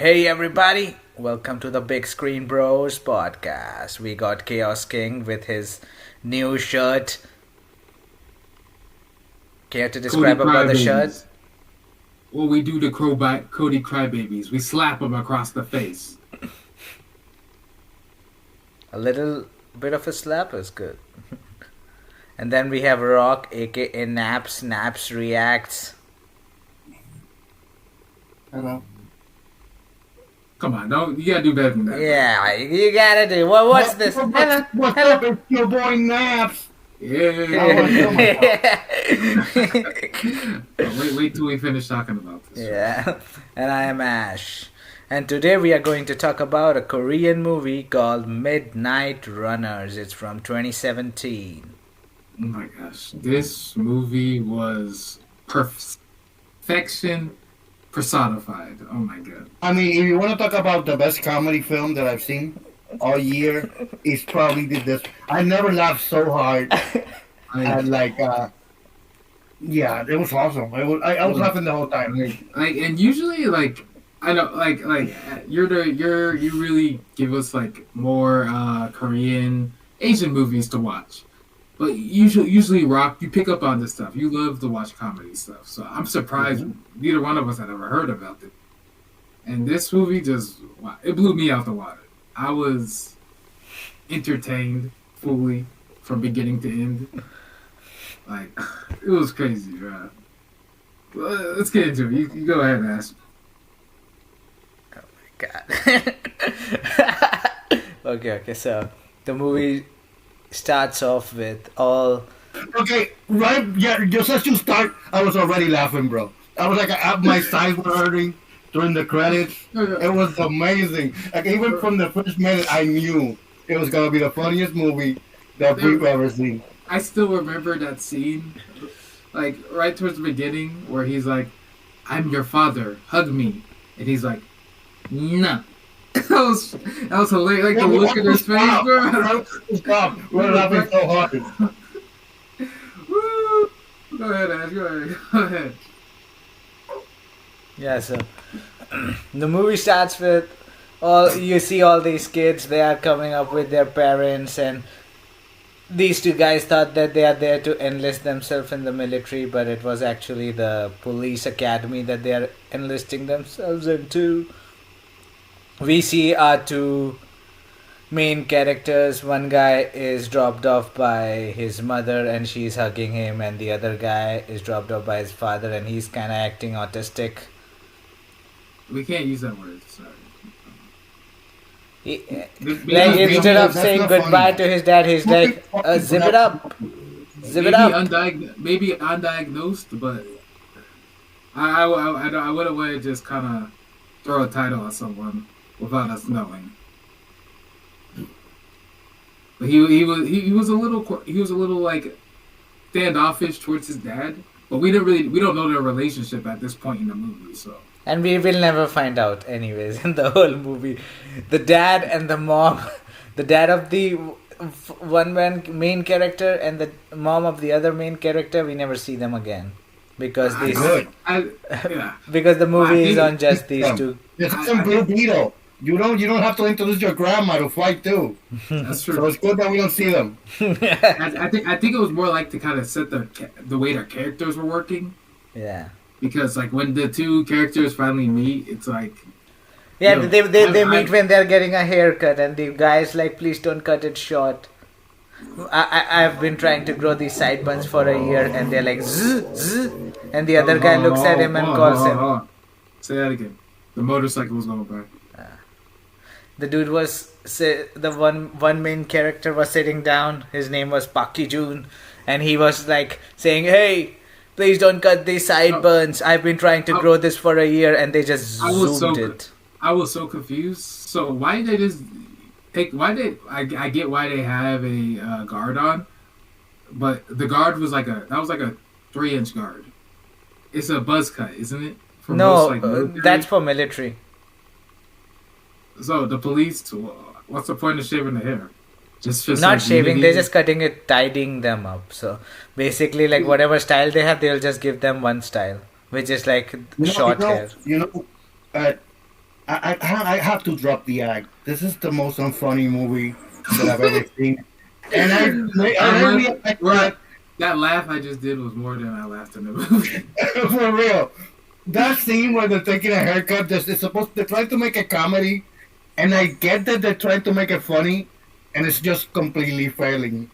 Hey everybody, welcome to the Big Screen Bros podcast. We got Chaos King with his new shirt. Care to Cody describe about the shirt? Crybabies. What we do to Cody Crybabies, we slap him across the face. A little bit of a slap is good. And then we have Rock, aka Naps. Naps reacts. Hello. Come on, don't you gotta do better than that. Yeah, you gotta do. What's this? Hello, What's hello. up? It's your boy Naps. Yeah. Wait till we finish talking about this. Yeah, and I am Ash. And today we are going to talk about a Korean movie called Midnight Runners. It's from 2017. Oh my gosh, this movie was perfection personified. Oh my god. I mean, if you want to talk about the best comedy film that I've seen all year, it's probably this. I never laughed so hard. And yeah, it was awesome. I was laughing the whole time. And usually I know you really give us more Korean Asian movies to watch. But usually Rock, you pick up on this stuff. You love to watch comedy stuff. So I'm surprised neither one of us had ever heard about it. And this movie it blew me out the water. I was entertained fully from beginning to end. It was crazy, bro. Let's get into it. You go ahead, Ash. God. Okay, so the movie starts off with all. Okay, right? Yeah, just as you start, I was already laughing, bro. I was my sides were hurting during the credits. It was amazing. Like, even from the first minute, I knew it was gonna be the funniest movie that we've ever seen. I still remember that scene, right towards the beginning, where he's like, "I'm your father, hug me," and he's like, "No." that was hilarious. Like the look in his face, bro. Stop! We're laughing so hard. Woo! Go ahead, Ash. Go ahead. Yeah, so the movie starts with you see all these kids. They are coming up with their parents, and these two guys thought that they are there to enlist themselves in the military, but it was actually the police academy that they are enlisting themselves into. We see our two main characters. One guy is dropped off by his mother and she's hugging him, and the other guy is dropped off by his father and he's kind of acting autistic. We can't use that word. Sorry. Instead of saying goodbye to his dad, he's like, zip it up. Zip it up. Maybe undiagnosed, but I wouldn't want to just kind of throw a title on someone without us knowing. But he was a little like standoffish towards his dad, but we don't know their relationship at this point in the movie, so. And we will never find out, anyways, in the whole movie. The dad and the mom, the dad of the main character and the mom of the other main character, we never see them again. Because because the movie is on just these two. This is some Blue Beetle. You don't have to introduce your grandma to fight too. That's true. So it's good that we don't see them. I think it was more like to kind of set the way their characters were working. Yeah. Because when the two characters finally meet, it's like. Yeah, they meet when they're getting a haircut, and the guy's like, "Please don't cut it short. I've been trying to grow these sideburns for a year," and they're like, "Zzz, zzz," and the other guy looks at him and calls him. Say that again. The motorcycle was going by. The dude was the one main character was sitting down. His name was Park Ki-joon, and he was like saying, "Hey, please don't cut these sideburns. I've been trying to grow this for a year," and they just zoomed it. I was so confused. So why did they just take? I get why they have a guard on, but the guard was like a 3-inch guard. It's a buzz cut, isn't it? For that's for military. So the police, what's the point of shaving the hair? Just not shaving, they're just cutting it, tidying them up. So basically, whatever style they have, they'll just give them one style, which is short hair. I have to drop the act. This is the most unfunny movie that I've ever seen. And I realized that that laugh I just did was more than I laughed in the movie. for real. That scene where they're taking a haircut, they're trying to make a comedy, and I get that they're trying to make it funny, and it's just completely failing.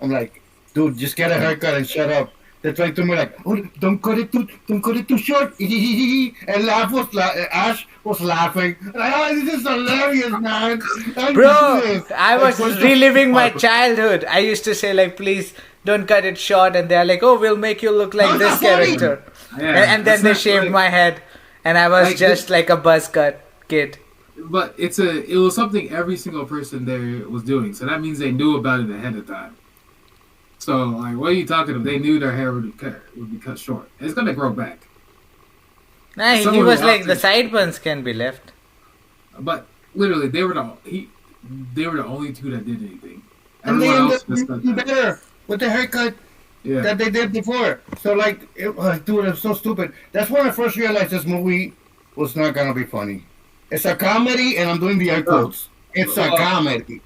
I'm like, dude, just get a haircut and shut up. They're trying to make like, oh, don't cut it too short. And Ash was laughing. Like, oh, this is hilarious, man. Bro, I was reliving my childhood. I used to say like, please don't cut it short, and they're like, oh, we'll make you look like this character. Yeah, and then they shaved my head, and I was just like a buzz cut kid. But it was something every single person there was doing, so that means they knew about it ahead of time. So, like, what are you talking about? They knew their hair would be cut short. It's gonna grow back. Nah, he was like, the sideburns can be left. But literally, they were the only two that did anything. And they ended up better with the haircut that they did before. So, like, dude, it's so stupid. That's when I first realized this movie was not gonna be funny. It's a comedy, and I'm doing the air quotes. It's a comedy.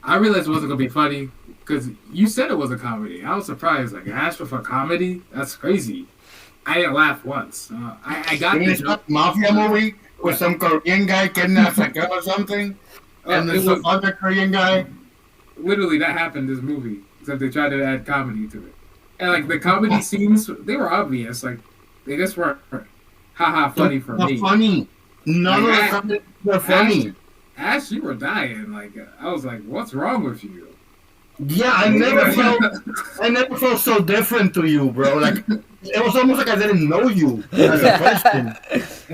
I realized it wasn't gonna be funny. Because you said it was a comedy. I was surprised. Like, Ash for a comedy? That's crazy. I didn't laugh once. I got this mafia movie where some Korean guy kidnaps a girl or something, and there's some other Korean guy. Literally, that happened in this movie. Except they tried to add comedy to it. And, like, the comedy scenes, they were obvious. Like, they just weren't haha funny for me. Funny. None of the comedies were funny. Ash, you were dying. Like, I was like, what's wrong with you? Yeah, I never felt so different to you, bro. Like, it was almost like I didn't know you as a person.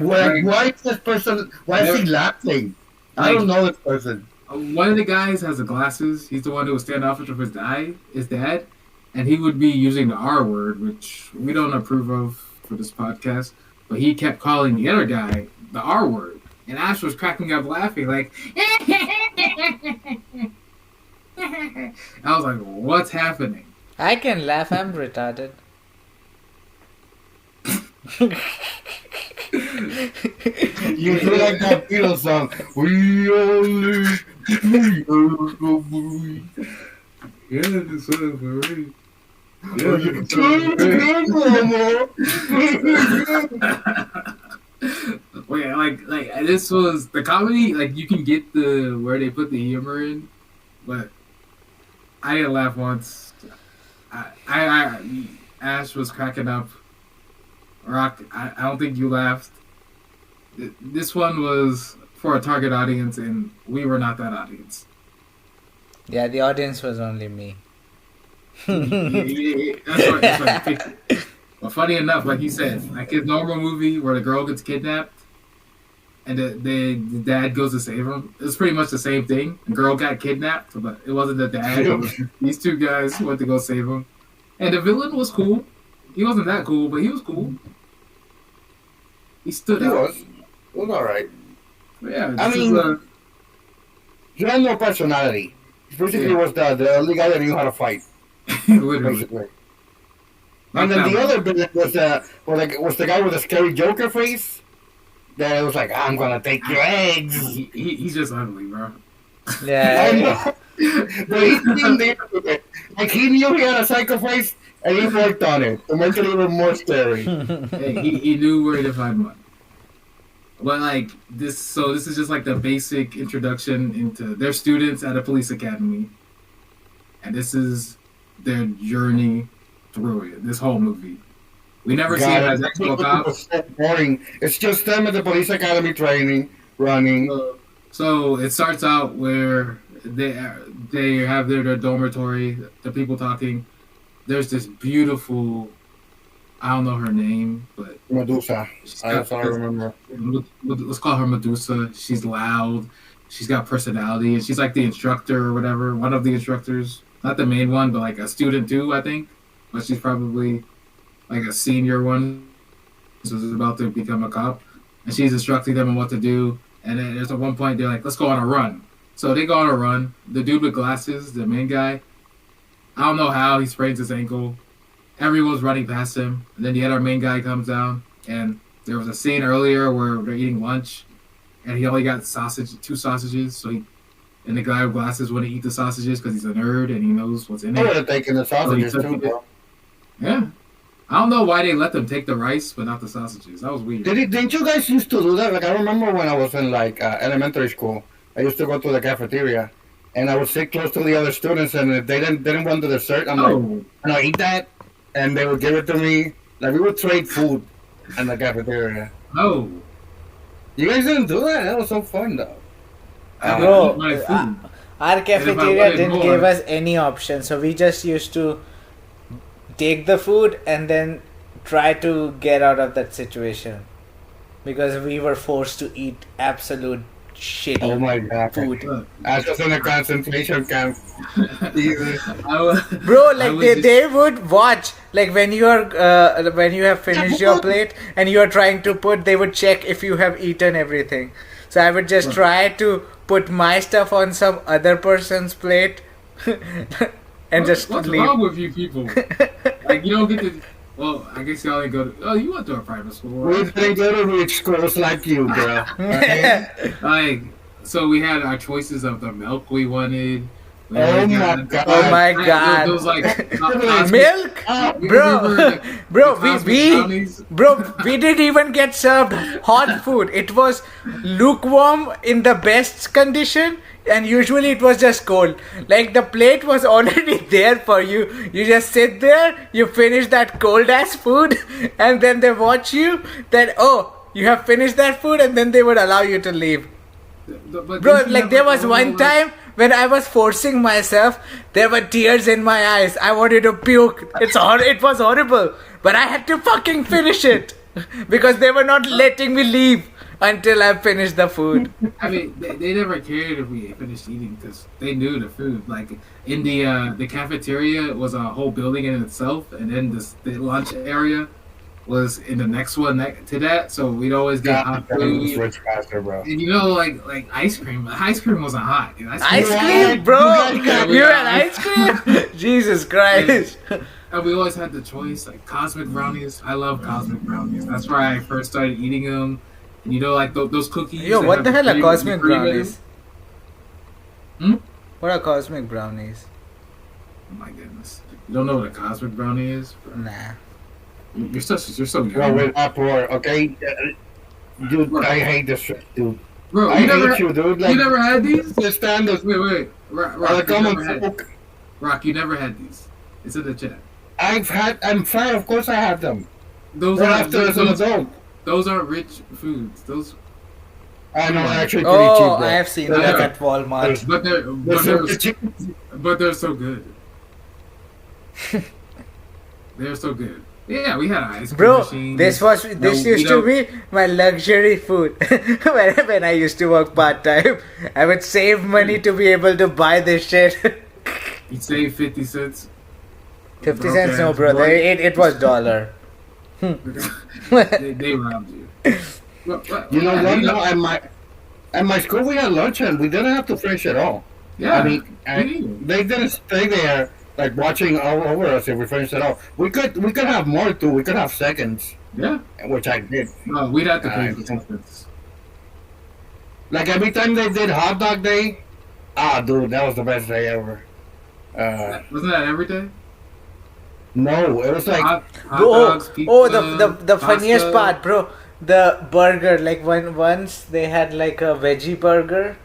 Why is this person? Why is he laughing? I don't know this person. One of the guys has the glasses. He's the one who was standoffish with his dad, and he would be using the R word, which we don't approve of for this podcast. But he kept calling the other guy the R word, and Ash was cracking up laughing, like. I was like, what's happening? I can laugh, I'm retarded. You feel like that Beatles song. We only yeah, this was great. Wait, like this was the comedy. Like, you can get where they put the humor in, but I didn't laugh once. Ash was cracking up. Rock, I don't think you laughed. This one was for a target audience, and we were not that audience. Yeah, the audience was only me. That's what But funny enough, like you said, like his normal movie where the girl gets kidnapped and the dad goes to save him. It's pretty much the same thing. The girl got kidnapped, but it wasn't the dad. It was these two guys who went to go save him. And the villain was cool. He wasn't that cool, but he was cool. He stood out. It was alright. Yeah, I mean, he had no personality. He basically was the only guy that knew how to fight. Literally. Basically. And then the other villain was the guy with the scary Joker face. That was like, I'm gonna take your eggs. He's just ugly, bro. Yeah. I know. But he didn't deal with it. Like, he knew he had a psycho face, and he worked on it to make it even more scary. Hey, he knew where to find one. But like this is just like the basic introduction into their students at a police academy, and this is their journey through it. This whole movie, we never see it as actual cops. So boring. It's just them at the police academy training, running. So it starts out where they have their dormitory, the people talking. There's this beautiful, I don't know her name, but Medusa. That's all I remember. Let's call her Medusa. She's loud. She's got personality, and she's like the instructor or whatever. One of the instructors, not the main one, but like a student too, I think. But she's probably like a senior one, so is about to become a cop, and she's instructing them on what to do. And then there's at one point they're like, "Let's go on a run." So they go on a run. The dude with glasses, the main guy, I don't know how he sprains his ankle. Everyone's running past him. And then the other main guy comes down. And there was a scene earlier where they're eating lunch. and he only got two sausages. And the guy with glasses wouldn't eat the sausages because he's a nerd and he knows what's in I would it. have taken the sausages too, bro. Yeah, I don't know why they let them take the rice but not the sausages. That was weird. Didn't you guys used to do that? Like I remember when I was in like elementary school, I used to go to the cafeteria, and I would sit close to the other students, and if they didn't want the dessert, I'm like, "No, eat that," and they would give it to me. Like we would trade food in the cafeteria. Oh, You guys didn't do that? That was so fun though. Bro, my food. our cafeteria wanted didn't more- give us any option, so we just used to take the food and then try to get out of that situation because we were forced to eat absolute shitty Oh my god! food. Look, I was in a concentration camp. Jesus. I was, Bro, I like was they would watch, like when you are when you have finished your plate and you are trying to put, they would check if you have eaten everything. So I would just try to put my stuff on some other person's plate and just what's leave. wrong with you people? Like you don't get to. Well, I guess y'all didn't go to. Oh, you went to a private school. We Right? didn't go to rich schools like you, bro. Like, so we had our choices of the milk we wanted. We Oh had- my god! Oh my There god. was like Milk? Bro, we didn't even get served hot food. It was lukewarm in the best condition, and usually it was just cold. Like the plate was already there for you. You just sit there, you finish that cold ass food, and then they watch you. Then you have finished that food, and then they would allow you to leave. Bro, like there was one time when I was forcing myself, there were tears in my eyes. I wanted to puke. It was horrible, but I had to fucking finish it because they were not letting me leave until I finished the food. I mean, they never cared if we finished eating because they knew the food. Like in the cafeteria was a whole building in itself, and then the lunch area was in the next one to that. So we'd always get hot food. Rich faster, bro. And you know, like ice cream. Ice cream wasn't hot. Dude. Ice cream, bro? You had ice cream? Jesus Christ. And we always had the choice, like cosmic brownies. I love cosmic brownies. That's where I first started eating them. And you know, like those cookies. Yo, that what have the hell are cream- cosmic cream in them. brownies? Hmm? What are cosmic brownies? Oh my goodness! You don't know what a cosmic brownie is? Nah. You're so Bro, young. with uproar, okay? Dude, I hate this shit, dude. Bro, I you never, hate you, dude. Like, you never had these? the standards. Wait. Rock, Like, you come never on, had, folk. Rock, you never had these. It's in the chat. I'm fine, of course I have them. Those Right aren't after as an those, adult. those aren't rich foods. Those, I know, they're actually pretty Oh, cheap, bro. I have seen Yeah. that at Walmart. but They're so cheap. they're so good. They're so good. Yeah, we had ice cream Bro, machines. this used to be my luxury food. when I used to work part time, I would save money to be able to buy this shit. You save 50 cents. 50 cents, no, Okay, bro. boy. It was $1. they robbed you. You know what? No, at my school we had lunch and we didn't have to finish it all. Yeah. I mean, they didn't stay there like watching all over us if we finished it all. We could have more too. We could have seconds, Yeah. which I did. No, we'd have to pay Uh, for tickets. Like every time they did hot dog day, dude, that was the best day ever. Wasn't that every day? No, it was like Hot Oh, dogs, pizza, the funniest pasta. part, bro. The burger, like once they had like a veggie burger,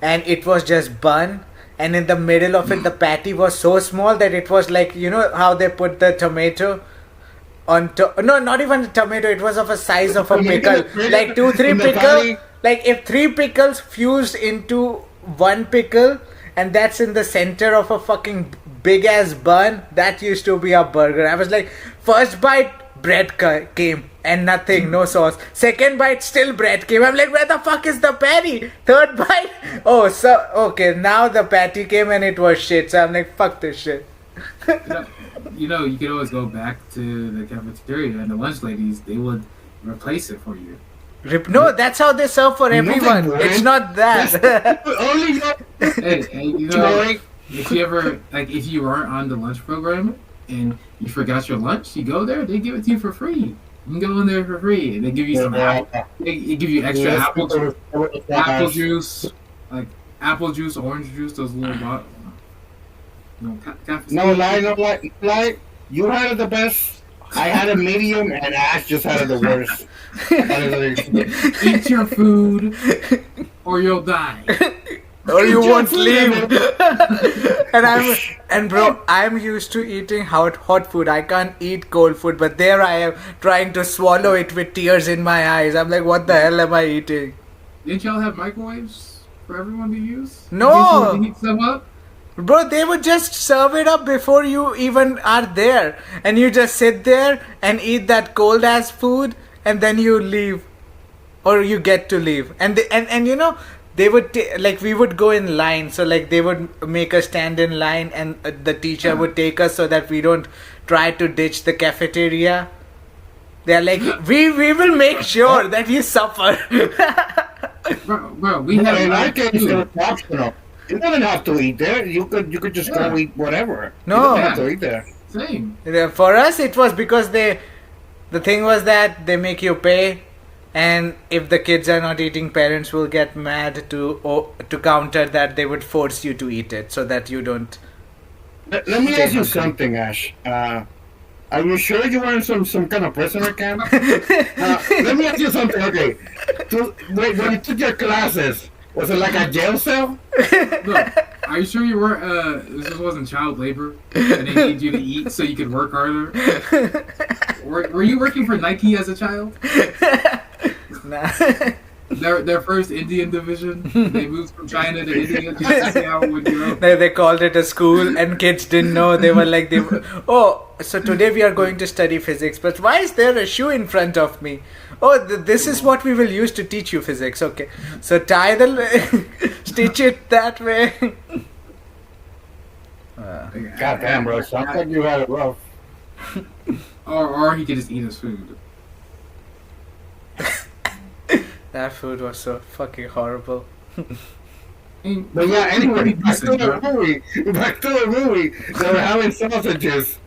and it was just bun, and in the middle of it, the patty was so small that it was like, you know how they put the tomato on top. No, not even a tomato. It was of a size of a pickle, like 2-3 In the pickle. patty. Like if 3 pickles fused into 1 pickle, and that's in the center of a fucking big ass bun. That used to be a burger. I was like, first bite, bread came and nothing, no sauce. Second bite, still bread came. I'm like, where the fuck is the patty? Third bite, okay, now the patty came and it was shit. So I'm like, fuck this shit. You know, you could always go back to the cafeteria and the lunch ladies, they would replace it for you. No, that's how they serve for No, they everyone. wouldn't. It's not that. only Hey, you know, if you ever, like, if you weren't on the lunch program and you forgot your lunch, you go there, they give it to you for free. You can go in there for free. And they give you some apple. They give you extra apple juice, like apple juice, orange juice, those little bottles. No lie, no lie, no lie. You had the best. I had a medium, and Ash just had the worst. Eat your food, or you'll die. Or you won't leave. and bro, I'm used to eating hot food. I can't eat cold food, but there I am trying to swallow it with tears in my eyes. I'm like, what the hell am I eating? Didn't y'all have microwaves for everyone to use? No. To heat some up? Bro, they would just serve it up before you even are there, and you just sit there and eat that cold ass food, and then you leave, or you get to leave, and you know. They would like we would go in line, so like they would make us stand in line, and the teacher would take us so that we don't try to ditch the cafeteria. They're like, we will make sure that you suffer. bro, we have. In our case, it was optional. You didn't have to eat there. You could just go eat whatever. No, you didn't have to eat there. Same. For us, it was because the thing was that they make you pay. And if the kids are not eating, parents will get mad to counter that. They would force you to eat it so that you don't. Let me ask you something, Ash. Are you sure you were in some kind of prisoner camp? Let me ask you something. Okay, when you took your classes, was it like a jail cell? Look, are you sure you were? This wasn't child labor, and they need you to eat so you could work harder. Were you working for Nike as a child? Nah. Their first Indian division. They moved from China to India just to see how it would go. They called it a school, and kids didn't know. They were like, oh, so today we are going to study physics, but why is there a shoe in front of me? Oh, this is what we will use to teach you physics. Okay, so tie stitch it that way. God damn, bro. Sounds like you had it rough. Or he could just eat his food. That food was so fucking horrible. But yeah, anyway, back to the movie. They were having sausages.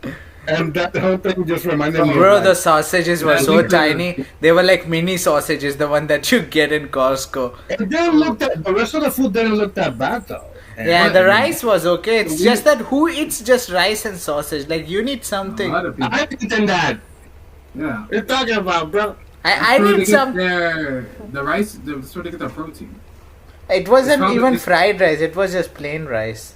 And that whole thing just reminded me Bro, of the sausages were so tiny. They were like mini sausages, the one that you get in Costco. The rest of the food didn't look that bad though. Yeah, the rice was okay. It's just that who eats just rice and sausage? Like, you need something. I've eaten that. Yeah. What are you talking about, bro? I need some. The rice, so they get the protein. It wasn't even fried rice. It was just plain rice.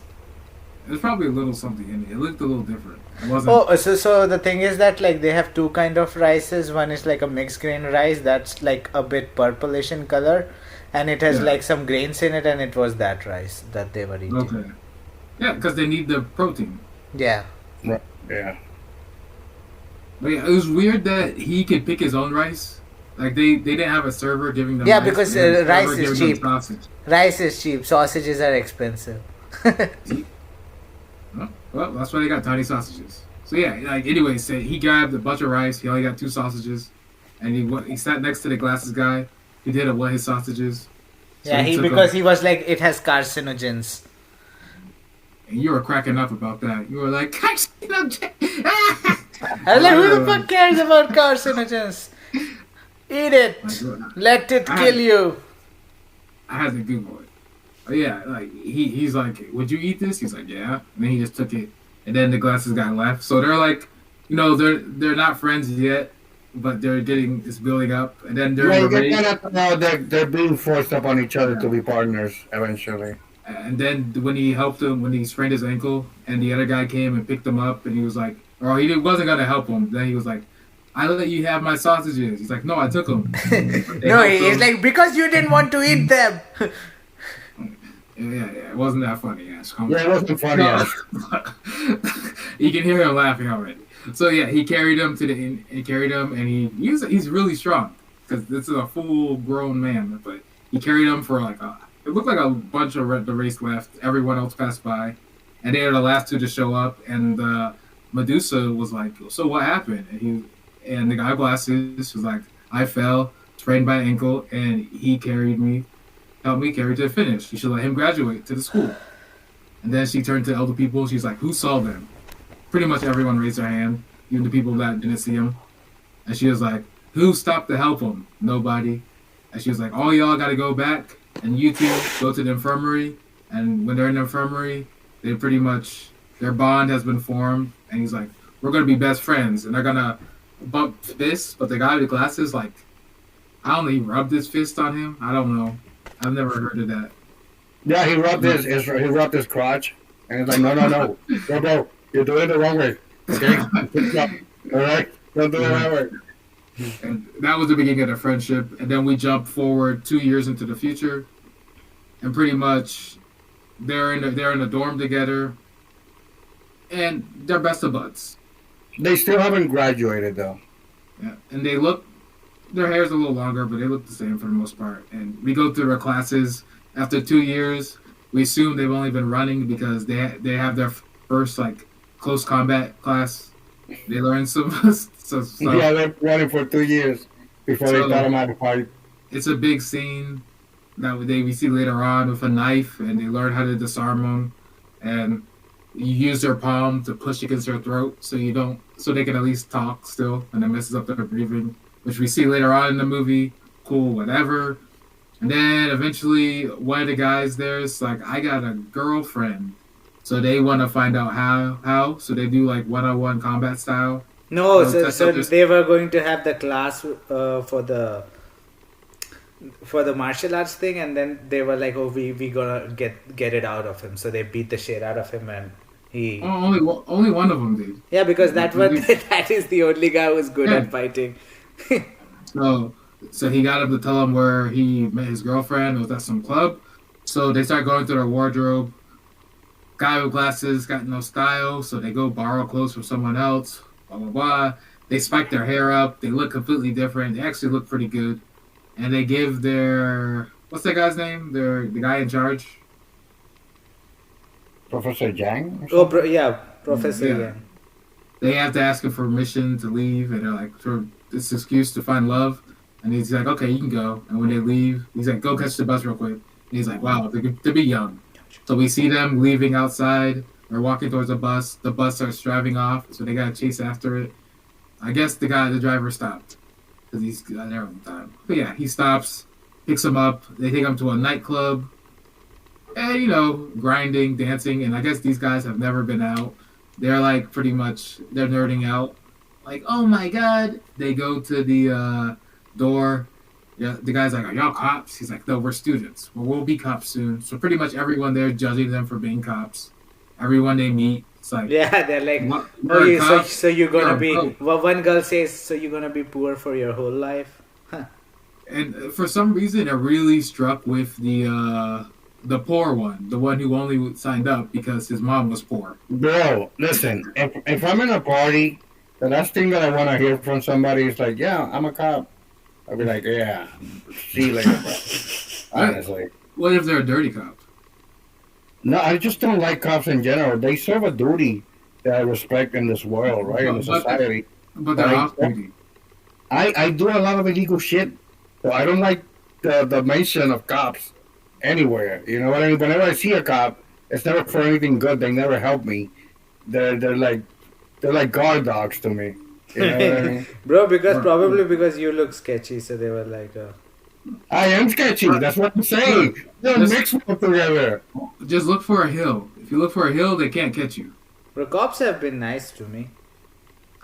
There's probably a little something in it. It looked a little different. It wasn't. Oh, so the thing is that like they have two kind of rices. One is like a mixed grain rice that's like a bit purplish in color, and it has like some grains in it, and it was that rice that they were eating. Okay. Yeah, because they need the protein. Yeah. Yeah. But yeah, it was weird that he could pick his own rice. Like they didn't have a server giving them. Yeah, rice. because rice is cheap. Rice is cheap. Sausages are expensive. Well, that's why they got tiny sausages. So yeah, like anyways, so he grabbed a bunch of rice. He only got 2 sausages, and he sat next to the glasses guy. He didn't want his sausages. So yeah, he was like, it has carcinogens. And you were cracking up about that. You were like, carcinogens. I was like, who the fuck cares about carcinogens? Eat it. Let it kill you. I had to Google it. But yeah, like he's like, would you eat this? He's like, yeah. And then he just took it. And then the glasses guy left. So they're like, they're not friends yet, but they're getting it's building up. And then they're being forced up on each other to be partners eventually. And then when he helped him, when he sprained his ankle, and the other guy came and picked him up, and he was like, or he wasn't gonna help him. Then he was like, I let you have my sausages. He's like, no, I took them. No, he's like, because you didn't want to eat them. Yeah, it wasn't that funny, Ash. Yeah, it wasn't funny, Ash. You can hear him laughing already. So yeah, he carried him and he's really strong because this is a full-grown man. But he carried him for it looked like a bunch of the race left. Everyone else passed by, and they were the last 2 to show up. And Medusa was like, "So what happened?" And the guy with glasses was like, "I fell, sprained my ankle, and he helped me carry to the finish. You should let him graduate to the school." And then she turned to elder people. She's like, "Who saw them?" Pretty much everyone raised their hand, even the people that didn't see him. And she was like, Who stopped to help him? Nobody. And she was like, all y'all got to go back, and you two go to the infirmary. And when they're in the infirmary, they pretty much, their bond has been formed. And he's like, we're going to be best friends. And they're going to bump fists. But the guy with the glasses, like, I don't know, he rubbed his fist on him. I don't know. I've never heard of that. Yeah, he rubbed his crotch, and he's like, no, bro, you're doing it the wrong way. Okay, all right, don't do it that way. And that was the beginning of their friendship. And then we jump forward 2 years into the future, and pretty much they're in the dorm together, and they're best of buds. They still haven't graduated though. Yeah, and their hair's a little longer, but they look the same for the most part. And we go through their classes. After 2 years, we assume they've only been running because they have their first like close combat class. They learn some stuff. Yeah, they're running for 2 years before they taught them how to fight. It's a big scene that we see later on with a knife, and they learn how to disarm them. And you use their palm to push against their throat so they can at least talk still, and it messes up their breathing, which we see later on in the movie. Cool, whatever. And then eventually one of the guys there is like, I got a girlfriend. So they want to find out how. So they do like one-on-one combat style. No, so they were going to have the class for the martial arts thing, and then they were like, oh, we gonna get it out of him. So they beat the shit out of him, and he... Oh, only one of them did. Yeah, because that is the only guy who's good at fighting. So he got up to tell him where he met his girlfriend. It was at some club. So they start going through their wardrobe. Guy with glasses got no style, so they go borrow clothes from someone else. Blah, blah, blah. They spike their hair up. They look completely different. They actually look pretty good. And they give their... What's that guy's name? The guy in charge? Professor Yang? Professor Yang. They have to ask him for permission to leave, and they're like, for this excuse to find love. And he's like, okay, you can go. And when they leave, he's like, go catch the bus real quick. And he's like, wow, to be young. So we see them leaving outside. They're walking towards the bus. The bus starts driving off, so they got to chase after it. I guess the driver stopped because he's there all the time. But yeah, he stops, picks him up. They take him to a nightclub. And, grinding, dancing. And I guess these guys have never been out. They're like they're nerding out. Like, oh my God. They go to the door. Yeah, the guy's like, are y'all cops? He's like, no, we're students. Well, we'll be cops soon. So pretty much everyone there judging them for being cops. Everyone they meet, it's like... Yeah, they're like, so you're gonna be... Well, one girl says, so you're gonna be poor for your whole life? Huh. And for some reason, it really struck with the poor one. The one who only signed up because his mom was poor. Bro, listen, if I'm in a party, the last thing that I want to hear from somebody is like, yeah, I'm a cop. I'll be like, yeah, see you later, bro. Honestly. What if they're a dirty cop? No, I just don't like cops in general. They serve a duty that I respect in this world, right? In the society. But they're off duty. I do a lot of illegal shit, so I don't like the mention of cops anywhere. You know what I mean? Whenever I see a cop, it's never for anything good. They never help me. They're like guard dogs to me. You know what I mean? Bro, probably because you look sketchy, so they were like... I am sketchy. That's what I'm saying. They're mixed up together. Just look for a hill. If you look for a hill, they can't catch you. Bro, cops have been nice to me.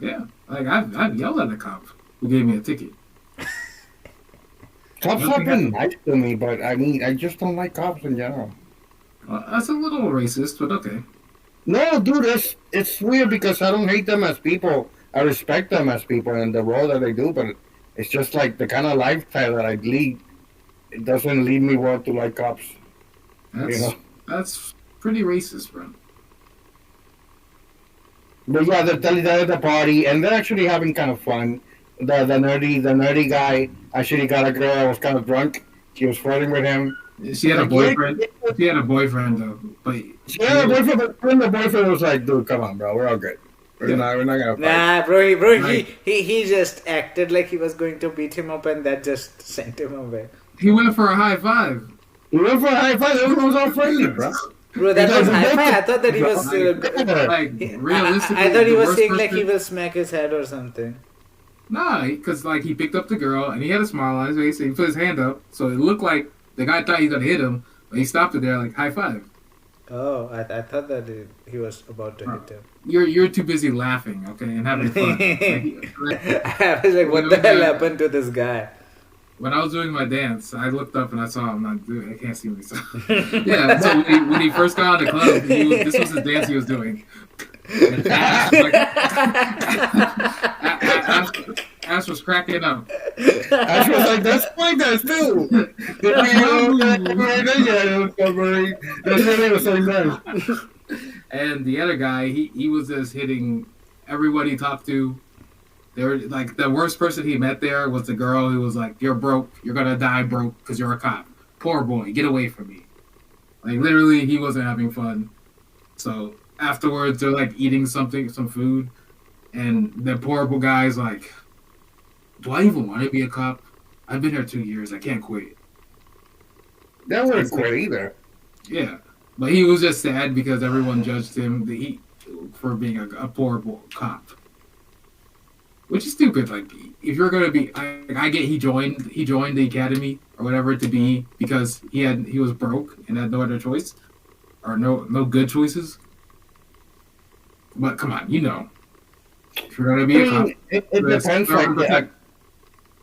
Yeah, like I've yelled at a cop who gave me a ticket. Cops have been nice to me, but I mean, I just don't like cops in general. That's a little racist, but okay. No, dude, it's weird because I don't hate them as people. I respect them as people and the role that they do, but it's just like the kind of lifestyle that I lead. It doesn't lead me well to like cops. That's pretty racist, bro. But yeah, they're at the party and they're actually having kind of fun. The nerdy guy actually got a girl that was kind of drunk. She was flirting with him. She had a boyfriend. She had a boyfriend though. But she had a boyfriend, but when the boyfriend was like, "Dude, come on, bro, we're all good. We're not gonna fight." Nah, bro, he just acted like he was going to beat him up, and that just sent him away. He went for a high five. Everyone was all friendly, bro. Bro, that was high five. I thought that he was like realistically. I thought he was saying like he will smack his head or something. Nah, because like he picked up the girl and he had a smile on his face. And he put his hand up, so it looked like the guy thought he was gonna hit him, but he stopped it there, like high five. Oh, I thought that he was about to hit him. You're too busy laughing, okay, and having fun. I was like, what the hell happened to this guy? When I was doing my dance, I looked up and I saw him not doing. I can't see me. So. Yeah. So when he first got out of the club, this was his dance he was doing. And Ash was cracking up. Ash was like, that's my dance too. That's really was so nice. And the other guy, he was just hitting everyone he talked to. They were like the worst person he met there was the girl who was like, "You're broke. You're gonna die broke because you're a cop. Poor boy, get away from me." Like literally, he wasn't having fun. So afterwards, they're like eating some food, and the poor guy's like, "Do I even want to be a cop? I've been here 2 years. I can't quit." That wouldn't quit either. Yeah, but he was just sad because everyone judged him for being a poor cop. Which is stupid. Like, if you're gonna be, I get he joined the academy or whatever to be because he was broke and had no other choice or no good choices. But come on, if you're gonna be a cop, it depends. Like,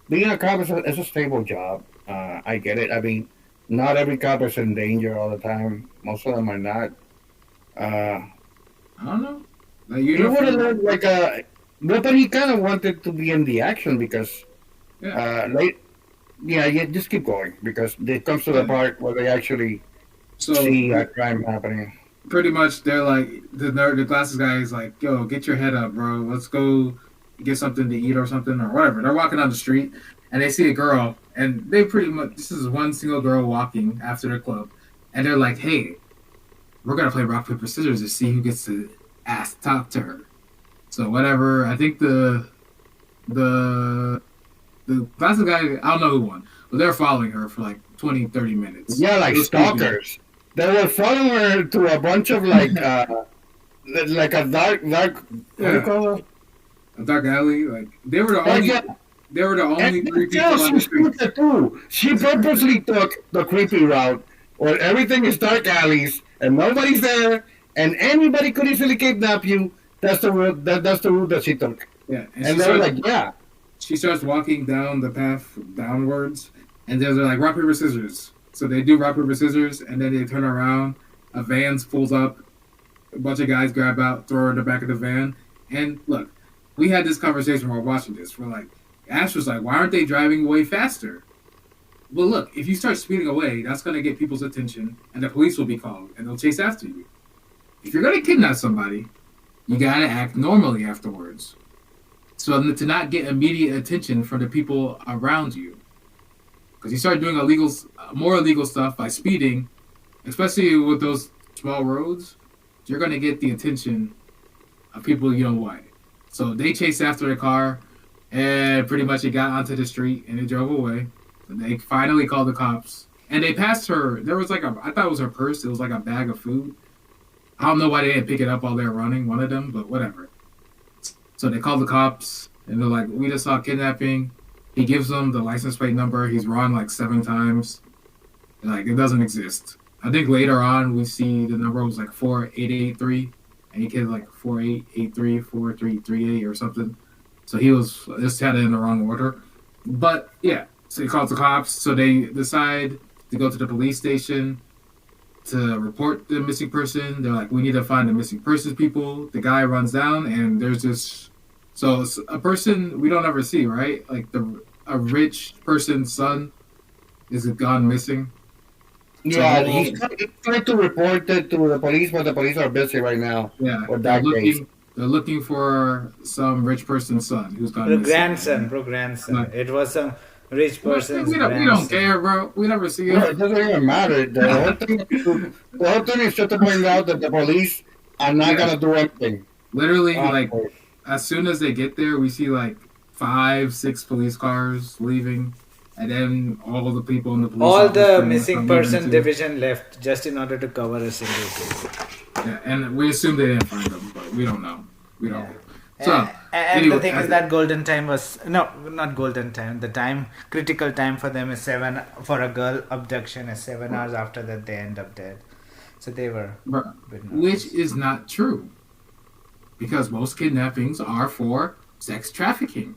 being a cop is a stable job. I get it. I mean, not every cop is in danger all the time. Most of them are not. I don't know. Like, you would have learned but he kind of wanted to be in the action because, you just keep going because it comes to the part where they actually see a crime happening. Pretty much, they're like the glasses guy is like, "Yo, get your head up, bro. Let's go get something to eat or something or whatever." They're walking down the street and they see a girl and they pretty much this is one single girl walking after their club, and they're like, "Hey, we're gonna play rock paper scissors to see who gets to talk to her." So whatever, I think the glasses guy, I don't know who won, but they're following her for like 20, 30 minutes. Yeah, like stalkers. They were following her to a bunch of like a dark. What do you call it? A dark alley. Like they were the only. They were the only three people on the street. She purposely took the creepy route where everything is dark alleys and nobody's there, and anybody could easily kidnap you. That's the route. That's the route that she took. Yeah, and they're like, yeah. She starts walking down the path downwards, and they're like rock paper scissors. So they do rock paper scissors, and then they turn around. A van pulls up. A bunch of guys grab out, throw her in the back of the van. And look, we had this conversation while watching this. We're like, Ash was like, why aren't they driving way faster? Well, look, if you start speeding away, that's going to get people's attention, and the police will be called, and they'll chase after you. If you're going to kidnap somebody, you gotta act normally afterwards. So to not get immediate attention from the people around you. Because you start doing more illegal stuff by speeding, especially with those small roads, you're gonna get the attention of people you don't want. So they chased after the car, and pretty much it got onto the street, and it drove away. And they finally called the cops. And they passed her, there was I thought it was her purse, it was like a bag of food. I don't know why they didn't pick it up while they were running, one of them, but whatever. So they call the cops, and they're like, we just saw kidnapping. He gives them the license plate number. He's run like 7 times. Like, it doesn't exist. I think later on, we see the number was like 4883, and he killed like 4883, 4338 or something. So he was just had it in the wrong order. But, yeah, so he calls the cops. So they decide to go to the police station to report the missing person. They're like, we need to find the missing persons people. The guy runs down, and there's this. So it's a person we don't ever see, right? Like a rich person's son is gone missing. Yeah, so he's trying to report it to the police, but the police are busy right now. Yeah, they're looking for some rich person's son who's gone missing. Grandson. Right. It was some rich person's we don't care, bro. We never see it. No, it doesn't even matter. The whole thing is just to point out that the police are not gonna do anything. Literally, as soon as they get there, we see like 5, 6 police cars leaving, and then all the people in the police. All the missing person division left just in order to cover a single case. Yeah, and we assume they didn't find them, but we don't know. We don't. So And the anyway, thing is that golden time was no, not golden time. The time critical time for them is 7 for a girl abduction is 7 hours after that they end up dead. So they were bro, a bit which nervous. is not true, because most kidnappings are for sex trafficking.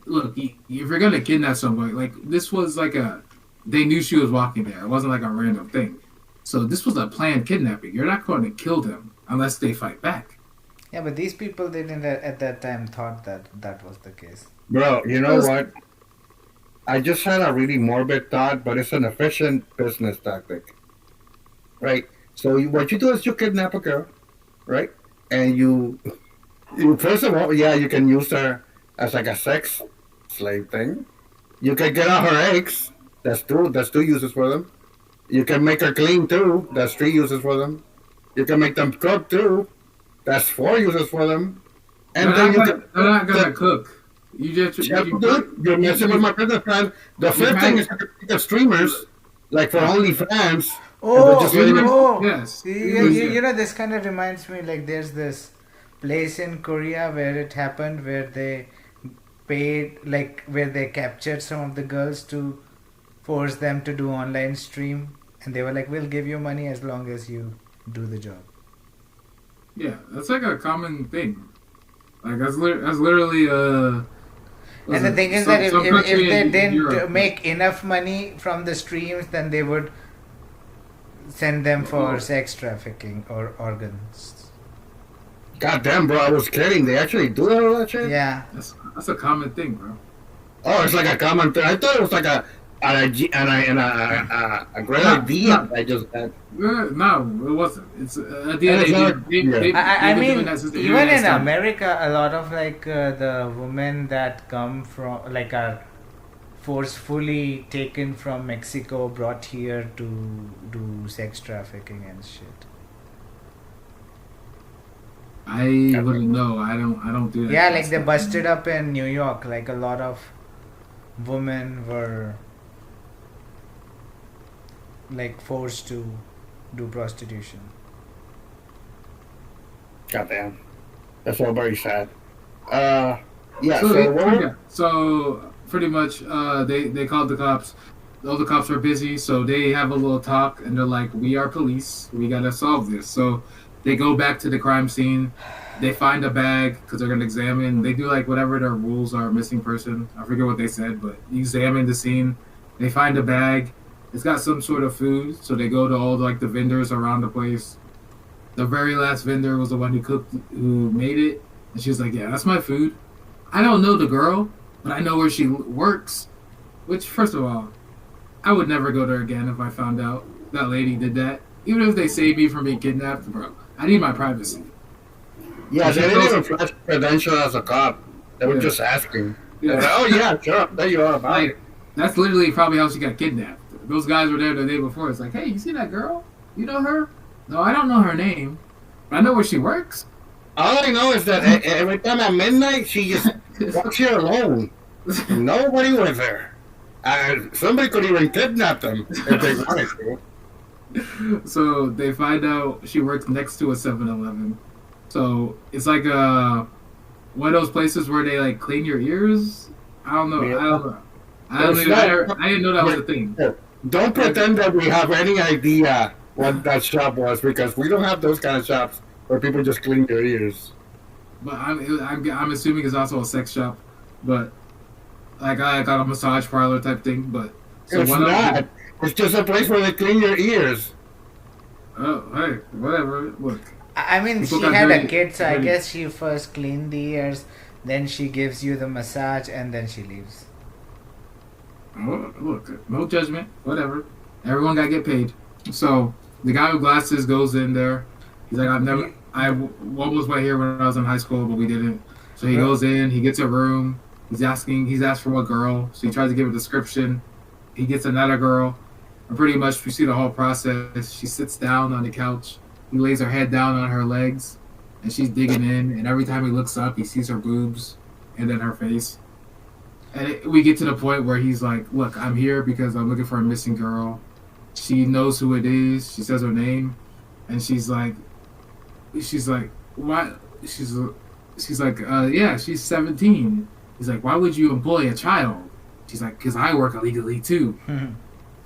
Look, if you're gonna kidnap somebody, like this was like they knew she was walking there. It wasn't like a random thing. So this was a planned kidnapping. You're not going to kill them unless they fight back. Yeah, but these people didn't at that time thought that that was the case. Bro, you know what? I just had a really morbid thought, but it's an efficient business tactic, right? So what you do is you kidnap a girl, right? And you first of all, yeah, you can use her as like a sex slave thing. You can get out her eggs. That's two. That's two uses for them. You can make her clean too. That's three uses for them. You can make them cook too. That's four uses for them. And then They're not gonna cook. You just yeah, dude, you're messing with my business plan. The fifth thing is the streamers, like for OnlyFans. Yes. You know, this kind of reminds me like there's this place in Korea where it happened where they paid like where they captured some of the girls to force them to do online stream, and they were like, we'll give you money as long as you do the job. Yeah, that's like a common thing. Like that's literally And the thing is that if they didn't Europe. make enough money from the streams, then they would send them for sex trafficking or organs. God damn, bro, I was kidding. They actually do all that shit? Yeah. That's a common thing, bro. Oh, it's like a common thing. I thought it was like a great idea I just had. No, it wasn't. It's at the end of the day, I mean, even even in America, a lot of like the women that come from like are forcefully taken from Mexico, brought here to do sex trafficking and shit. I wouldn't know. I don't do that. Yeah, like they busted up in New York. Like a lot of women were like forced to do prostitution. God damn. That's all very sad. Yeah, so pretty much they called the cops. All the cops are busy, so they have a little talk and they're like, we are police, we gotta solve this. So they go back to the crime scene. They find a bag because they're gonna examine. They do like whatever their rules are, missing person. I forget what they said, but examine the scene. They find a bag. It's got some sort of food, so they go to all like the vendors around the place. The very last vendor was the one who made it, and she was like, "Yeah, that's my food. I don't know the girl, but I know where she works." Which, first of all, I would never go there again if I found out that lady did that. Even if they saved me from being kidnapped, bro, I need my privacy. Yeah, they didn't even flash credential as a cop. They were just asking. Yeah. Like, oh yeah, sure, there you are. Bye. That's literally probably how she got kidnapped. Those guys were there the day before. It's like, hey, you see that girl? You know her? No, I don't know her name, but I know where she works. All I know is that every time at midnight, she just walks here alone. Nobody with her. Somebody could even kidnap them if they wanted to. So they find out she works next to a 7-Eleven. So it's like one of those places where they like clean your ears. I don't know. Yeah. I didn't know that was a thing. Don't pretend that we have any idea what that shop was, because we don't have those kind of shops where people just clean their ears. But I'm assuming it's also a sex shop, but like I got a massage parlor type thing. But so it's not. It's just a place where they clean your ears. Oh, hey, whatever. Look. I mean, she had a kid, so I guess she first cleaned the ears, then she gives you the massage, and then she leaves. Oh, look, no judgment, whatever. Everyone got to get paid. So the guy with glasses goes in there. He's like, I almost went here when I was in high school, but we didn't. So he goes in, he gets a room. He's asked for what girl. So he tries to give a description. He gets another girl. And pretty much we see the whole process. She sits down on the couch. He lays her head down on her legs, and she's digging in. And every time he looks up, he sees her boobs and then her face. And we get to the point where he's like, look, I'm here because I'm looking for a missing girl. She knows who it is. She says her name. And she's like, what? She's like, yeah, she's 17. He's like, why would you employ a child? She's like, because I work illegally too. And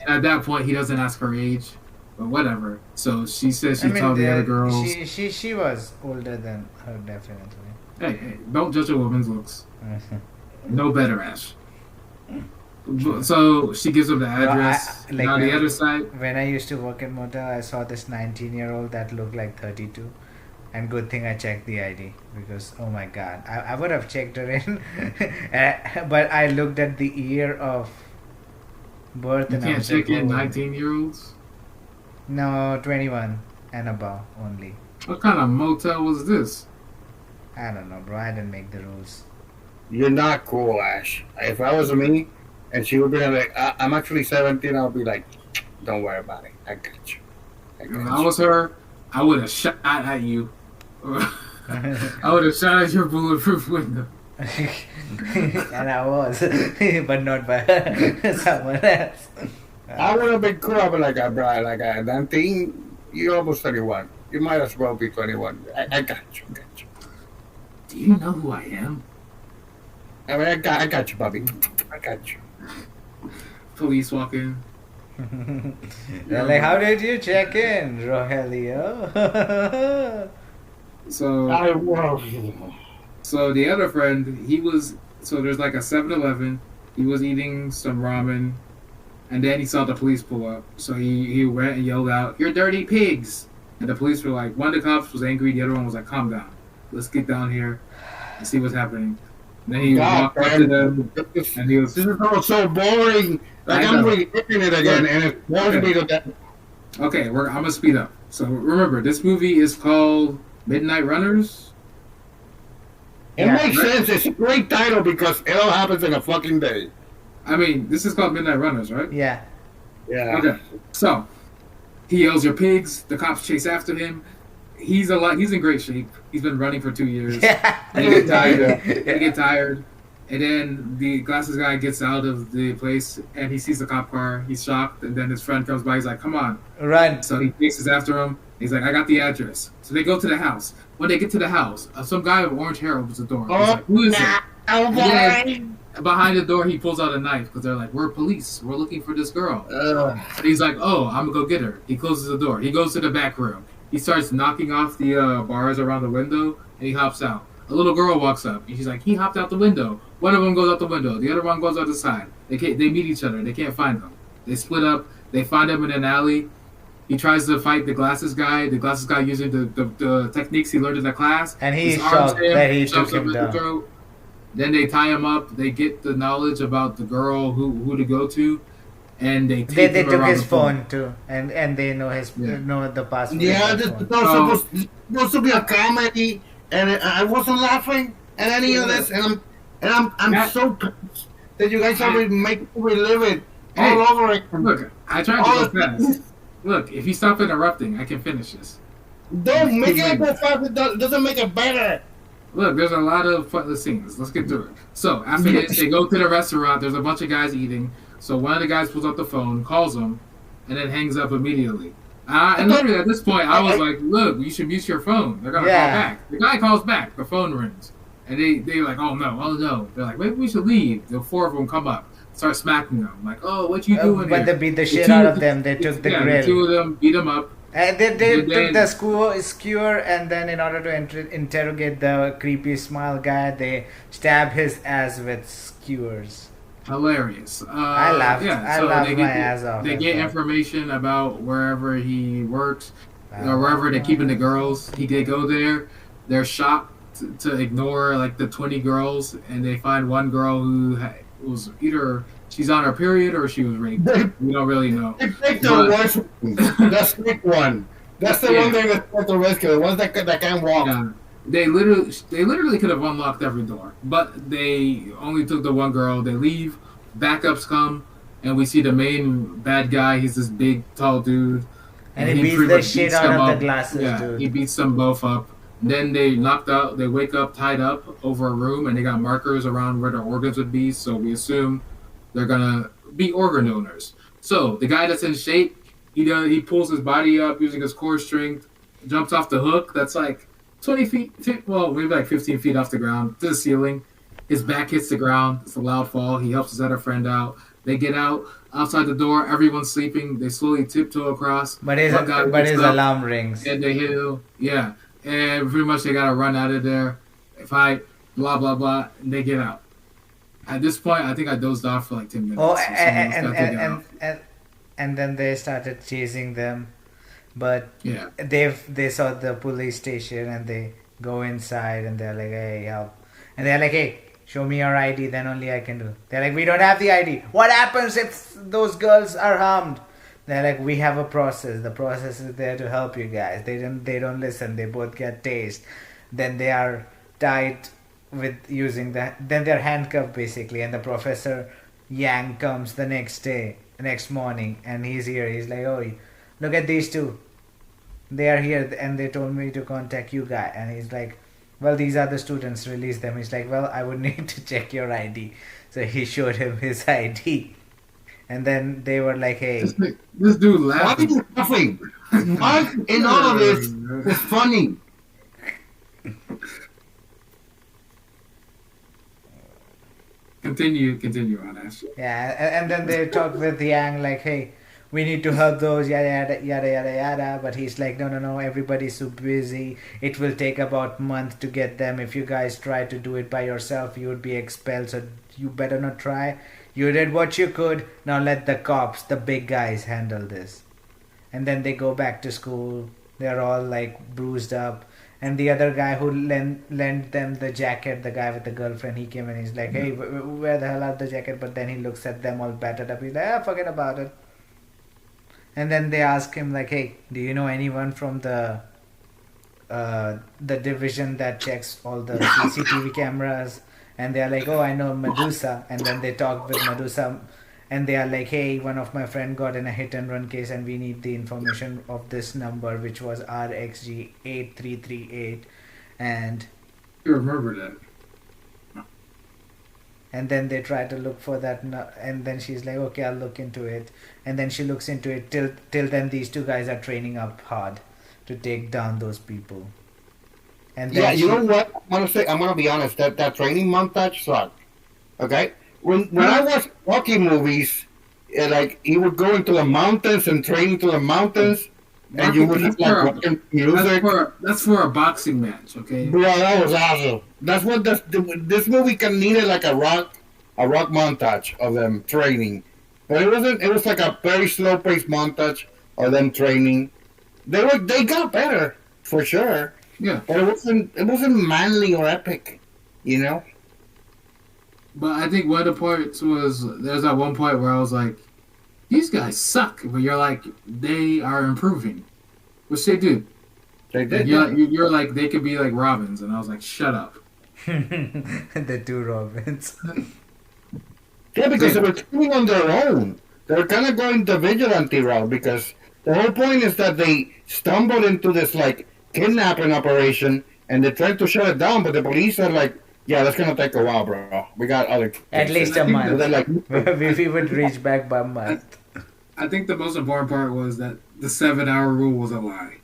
at that point, he doesn't ask her age, but whatever. So she says she told the other girls. She was older than her, definitely. Hey, don't judge a woman's looks. No better, Ash. So she gives him the address. On the other side. When I used to work in motel, I saw this 19-year-old that looked like 32. And good thing I checked the ID because, oh my god, I would have checked her in. But I looked at the year of birth You and can't check in 19-year-olds? No, 21 and above only. What kind of motel was this? I don't know, bro. I didn't make the rules. You're not cool, Ash. If I was me, and she would be like, I'm actually 17, I'll be like, don't worry about it. I got you. If I was her, I would have shot at you. I would have shot at your bulletproof window. And I was, but not by someone else. I would have been cool. I'd be like, bro, like, 19, you're almost 31. You might as well be 21. I got you. Do you know who I am? I mean, I got you, Bobby. I got you. Police walk in. They're like, how did you check in, Rogelio? So the other friend, so there's like a 7-Eleven. He was eating some ramen, and then he saw the police pull up. So he went and yelled out, "You're dirty pigs!" And the police were like, one of the cops was angry, the other one was like, "Calm down. Let's get down here and see what's happening." And then he walked up to them, and he was... This is all so boring. Like, I'm really hitting it again, and it wants me to death. Okay, I'm going to speed up. So remember, this movie is called Midnight Runners. It makes sense. It's a great title because it all happens in a fucking day. I mean, this is called Midnight Runners, right? Yeah. Okay. So he yells, "You're pigs!" The cops chase after him. He's in great shape. He's been running for 2 years. They get tired. And then the glasses guy gets out of the place and he sees the cop car. He's shocked. And then his friend comes by. He's like, "Come on, run!" So he chases after him. He's like, "I got the address." So they go to the house. When they get to the house, some guy with orange hair opens the door. He's like, "Who is it?" And behind the door, he pulls out a knife because they're like, "We're police. We're looking for this girl." And he's like, "Oh, I'm gonna go get her." He closes the door. He goes to the back room. He starts knocking off the bars around the window, and he hops out. A little girl walks up, and she's like, "He hopped out the window." One of them goes out the window. The other one goes out the side. They meet each other. They can't find them. They split up. They find him in an alley. He tries to fight the glasses guy. The glasses guy using the techniques he learned in the class. And he's shocked that he took him down. Then they tie him up. They get the knowledge about the girl who to go to. And they took his phone too, and they know know the password. Yeah, this was supposed to be a comedy, and I wasn't laughing at any of this, and I'm so pissed that you guys always make me relive it all over again. Look, I tried to go fast. Look, if you stop interrupting, I can finish this. Don't make it go fast. It doesn't make it better. Look, there's a lot of fun scenes. Let's get to it. So after this, they go to the restaurant. There's a bunch of guys eating. So one of the guys pulls up the phone, calls him, and then hangs up immediately. And literally at this point, I was like, "Look, you should mute your phone. They're gonna call back." The guy calls back. The phone rings, and they're like, "Oh no!" They're like, "Maybe we should leave." The four of them come up, start smacking them. Like, "Oh, what you doing?" But they beat the shit out of them. They took the grill. The two of them beat them up. And they took the skewer, and then in order to interrogate the creepy smile guy, they stab his ass with skewers. Hilarious. I laughed. Yeah, I laughed my ass off. They get information about wherever he works, or wherever they're keeping the girls. They go there. They're shocked to ignore like the 20 girls, and they find one girl who was either she's on her period or she was raped. We don't really know. They picked the worst one. That's the one. That's the one thing that's the risk. The ones that can't walk. Yeah. They literally could have unlocked every door, but they only took the one girl. They leave, backups come, and we see the main bad guy. He's this big, tall dude, and he beats the shit out of the glasses, dude. He beats them both up. Then they knocked out. They wake up tied up over a room, and they got markers around where their organs would be. So we assume they're gonna be organ donors. So the guy that's in shape, he pulls his body up using his core strength, jumps off the hook. That's like 20 feet, well, maybe like 15 feet off the ground to the ceiling. His back hits the ground. It's a loud fall. He helps his other friend out. They get out outside the door. Everyone's sleeping. They slowly tiptoe across. But his One guy but wakes his up alarm rings. and they hit him. Yeah, and pretty much they gotta run out of there, fight, blah blah blah, and they get out. At this point, I think I dozed off for like 10 minutes. Oh, So someone else got taken off. and then they started chasing them, but Yeah. they saw the police station and they go inside and they're like, hey, help, and they're like, hey, show me your ID, then only I can do. They're like, we don't have the ID. What happens if those girls are harmed? They're like, we have a process. The process is there to help you guys. They don't listen. They both get tased. Then they are tied with using that. Then they're handcuffed basically. And the Professor Yang comes the next morning, and he's here. He's like, oh, look at these two. They are here, and they told me to contact you guys. And he's like, well, these are the students. Release them. He's like, well, I would need to check your ID. So he showed him his ID. And then they were like, hey. This dude Why are laughing. you laughing? What in all of this is funny? Continue on, Ash. Yeah, and then they talk with Yang like, hey, we need to help those, yada, yada, yada, yada, yada. But he's like, no, everybody's so busy. It will take about a month to get them. If you guys try to do it by yourself, you would be expelled. So you better not try. You did what you could. Now let the cops, the big guys, handle this. And then they go back to school. They're all like bruised up. And the other guy who lent them the jacket, the guy with the girlfriend, he came and he's like, hey, where the hell are the jacket? But then he looks at them all battered up. He's like, forget about it. And then they ask him like, hey, do you know anyone from the division that checks all the CCTV cameras? And they're like, oh, I know Medusa. And then they talk with Medusa. And they are like, hey, one of my friend got in a hit and run case and we need the information of this number, which was RXG8338. And You remember that. then they try to look for that. And then she's like, okay, I'll look into it. And then she looks into it. Till then, these two guys are training up hard to take down those people. And then Yeah, you know what? I'm gonna be honest. That training montage sucked. Okay, when I watch Rocky movies, like he would go into the mountains and train into the mountains, and you would have like watching music. That's for a boxing match, okay? Bro, that was awesome. That's what this movie can needed like a rock montage of them training, but it wasn't. It was like a very slow paced montage of them training. They got better for sure. Yeah. But it wasn't manly or epic, you know? But I think one of the points was there's that one point where I was like, these guys suck. But you're like, they are improving. Which they do. They did. You're like, they could be like Robins. And I was like, shut up. the two Robins. Yeah, because they were training on their own. They're kind of going the vigilante route because the whole point is that they stumbled into this, like, kidnapping operation and they tried to shut it down, but the police are like, yeah, that's going to take a while, bro. We got other cases. At least a month. So they're like, we would reach back by a month. I think the most important part was that the 7-hour rule was a lie.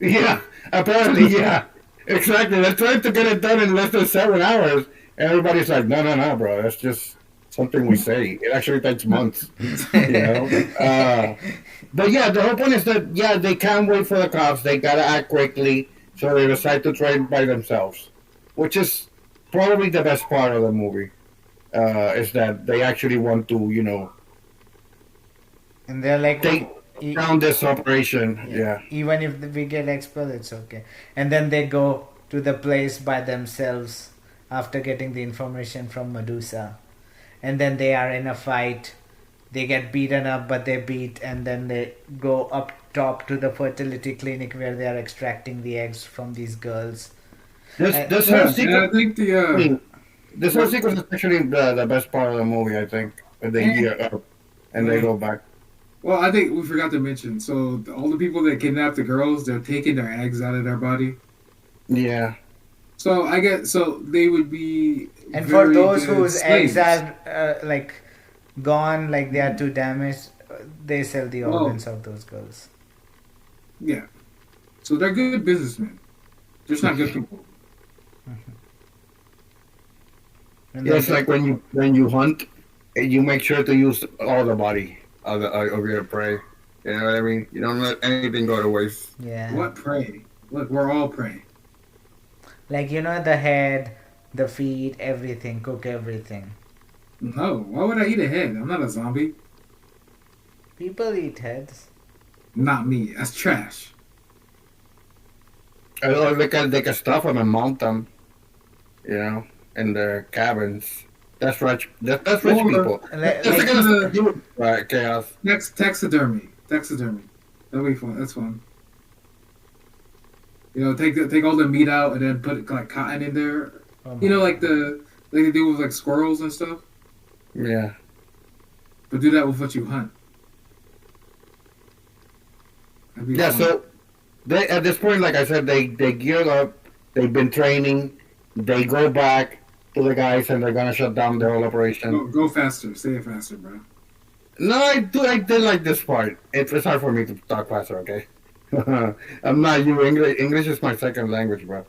yeah, apparently, yeah. Exactly. They're trying to get it done in less than 7 hours. And everybody's like, no, bro. That's just something we say. It actually takes months. You know? But yeah, the whole point is that, yeah, they can't wait for the cops. They got to act quickly. So they decide to train by themselves. Which is probably the best part of the movie. Is that they actually want to, you know, And they're like, take down this operation. Yeah. even if we get expelled, it's okay. And then they go to the place by themselves after getting the information from Medusa. And then they are in a fight. They get beaten up, but they beat, and then they go up top to the fertility clinic where they are extracting the eggs from these girls. This Yeah, whole I sequence, think this whole sequence is actually the best part of the movie, I think. When they gear up and they go back. well, I think we forgot to mention. So all the people that kidnap the girls, they're taking their eggs out of their body. Yeah. So I guess they would be. And for very those good whose slaves. eggs are like gone, like they are too damaged, they sell the organs of those girls. Yeah. So they're good businessmen. Just not good people. And Yeah, then it's like when you hunt, you make sure to use all the body of your prey. You know what I mean? You don't let anything go to waste. yeah, What prey? Look, we're all prey. like the head, the feet, everything. Cook everything. No, why would I eat a head? I'm not a zombie. People eat heads. Not me. That's trash. Or they can stuff them and mount them. You know, in their cabins. That's rich. That's rich Or- people. Like, That's the like, kind of stuff you would chaos. Taxidermy. Taxidermy. That'll be fun. That's fun. Take all the meat out and then put like cotton in there. oh You know, my like they do with like squirrels and stuff. Yeah. But do that with what you hunt. That'd be Yeah. fun. So they at this point, like I said, they geared up. They've been training. They go back to the guys and they're gonna shut down the whole operation. Go faster. Say it faster, bro. No, I did like this part. It's hard for me to talk faster. Okay. I'm not you. English is my second language, bro.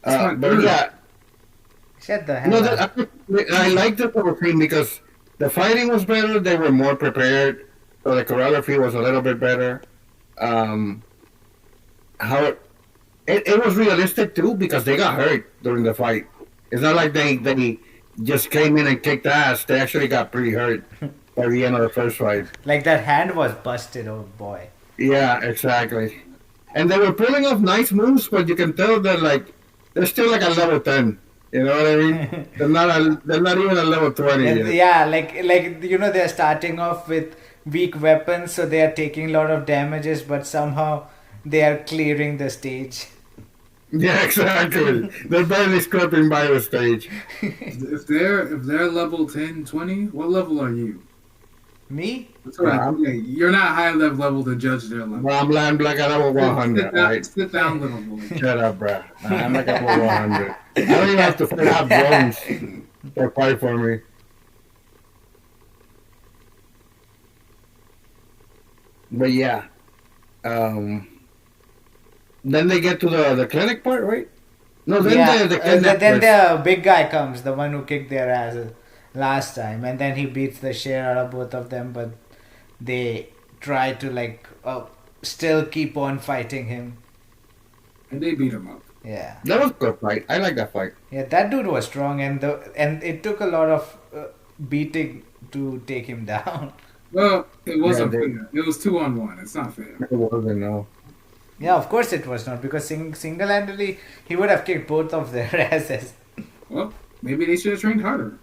It's not But good. yeah, Shut the hell no, up. I liked the overcreen because the fighting was better. They were more prepared, so the choreography was a little bit better. How it was realistic too because they got hurt during the fight. It's not like they just came in and kicked ass. They actually got pretty hurt by the end of the first fight. Like that hand was busted, oh boy. Yeah, exactly. And they were pulling off nice moves, but you can tell they're still like a level 10. You know what I mean? They're not even a level 20 And yet. yeah, like they're starting off with weak weapons, so they are taking a lot of damages, but somehow they are clearing the stage. Yeah, exactly. They're barely scraping by the stage. If they're level 10, 20, what level are you? Me? That's all right. Yeah, you're not high enough level to judge their level. Well, I'm like a level 100, right? Sit down, little boy. Shut up, bruh. I'm like a level 100. I don't even have to have drones to fight for me. But yeah. Then they get to the clinic part, right? No, then Yeah. the Then kidnappers. the big guy comes, the one who kicked their asses last time, and then he beats the shit out of both of them, but they try to still keep on fighting him. And they beat him up. Yeah. That was a good fight. I like that fight. Yeah, that dude was strong, and it took a lot of beating to take him down. Well, it wasn't Yeah, fair. It was 2-on-1. It's not fair. It wasn't, no. Yeah, of course it was not, because single-handedly he would have kicked both of their asses. Well, maybe they should have trained harder.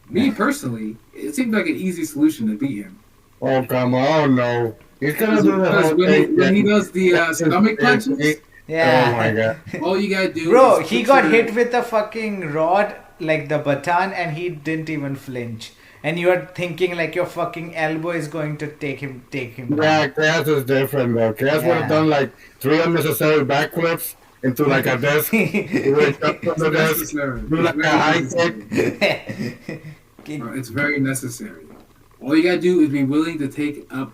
Me personally, it seemed like an easy solution to beat him. Oh, come on, no. He's gonna do the Because whole when thing. he does the stomach punches, Yeah. Oh my god. all you gotta do Bro, is he put got your- hit with the fucking rod, like the baton, and he didn't even flinch. And you're thinking like your fucking elbow is going to take him Yeah, down. Chaos is different though. Chaos would Yeah. have done like 3 unnecessary backflips into like a desk. He would have jumped on the desk, necessary. do like a high kick. Bro, it's very necessary. All you gotta do is be willing to take up